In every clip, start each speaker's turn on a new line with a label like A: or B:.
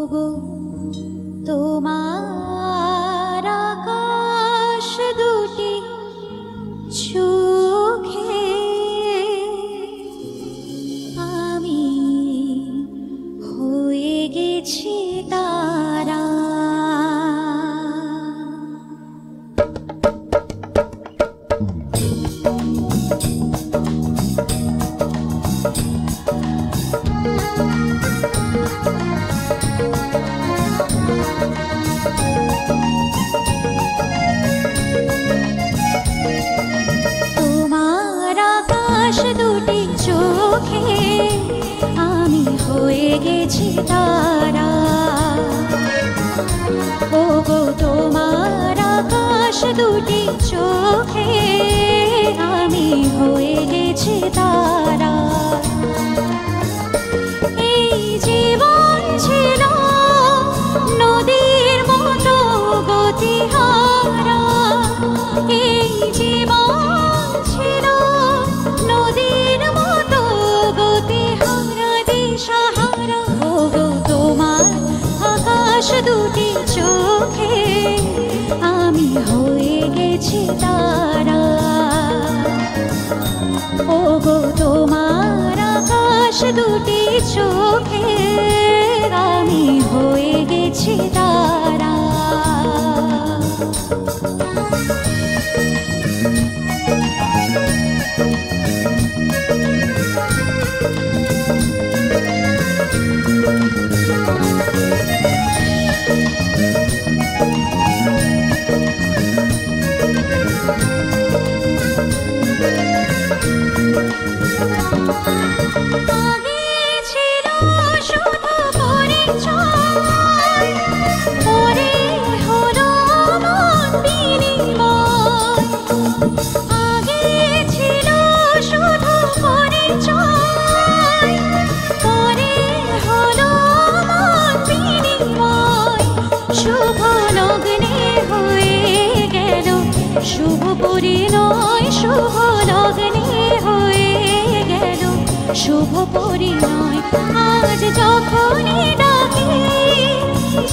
A: ওগো তোমার আকাশ দুটি চোখে আমি হয়ে গেছি তারা। তোমার আকাশ দুটি চোখে আমি হয়ে গেছি তারা। ওগো তোমার আকাশ দুটি চোখে আমি হয়ে গেছি তারা। এই জীবন ছিল নদীর মতো গতিহারা, এই জীবন ছিল নদীর মতো গতিহারা দিশাহারা। ওগো তোমার আকাশ দুটি চোখে আমি হয়ে গেছি তারা। ওগো তোমার আকাশ দুটি চোখে আমি হয়ে গেছি তারা। আগে ছিল শুধু পরিচয়, পরে হলো মন বিনিময়। আগে ছিল শুধু পরিচয়, পরে হলো মন বিনিময়। শুভ লগ্নে হয়ে গেল শুভ পরিণয়, শুভ লগ্নে হয়ে গেল শুভ পরিণয়। আজ যখনই ডাকি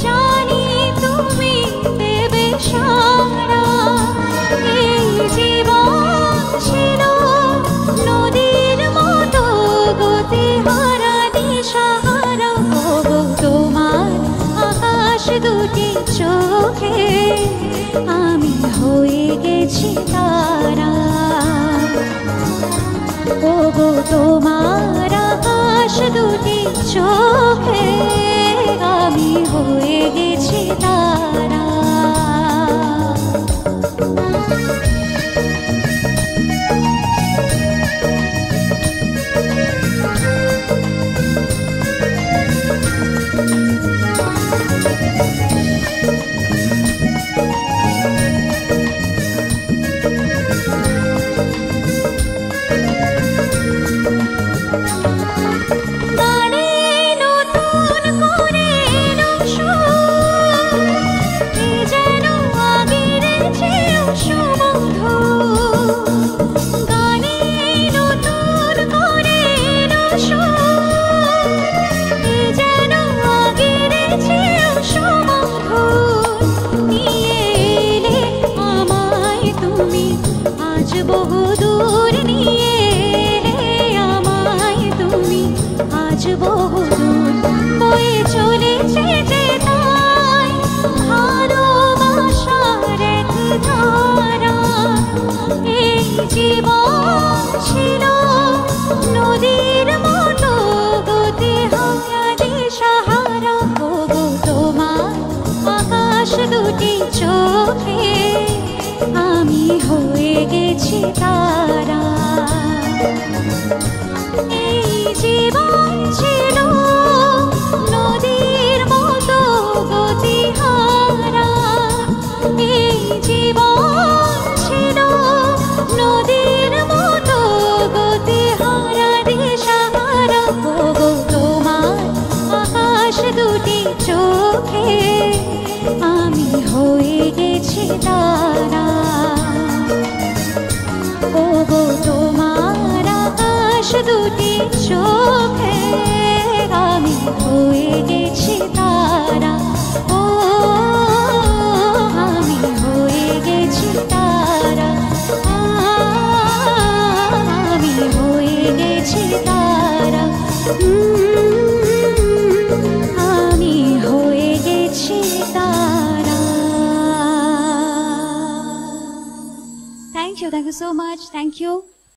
A: জানি তুমি দেবে সাড়া। এই জীবন ছিল নদীর মতো গতিহারা দিশাহারা। ওগো তোমার আকাশ দুটি চোখে আমি হয়ে গেছি তারা। ওগো তোমার আকাশ দুটি চোখে আমি হয়ে গেছি তারা। বহুদূর নিয়ে আমায় তুমি, আজ বহুদূর বয়ে চলেছে যে তাই ভালোবাসার এক ধারা। এই জীবন ছিল নদীর মতো গতিহারা দিশাহারা। ওগো তোমার আকাশ দুটি চোখে আমি হয়ে গেছি তারা। এই জীবন ছিল নদীর মতো গতিহারা, এই জীবন ছিল নদীর মতো গতিহারা দিশাহারা। ওগো তোমার আকাশ দুটি চোখে আমি হয়ে গেছি তারা। ওগো তোমার আকাশ দুটি চোখে আমি হয়ে গেছি তারা। so much. Thank you.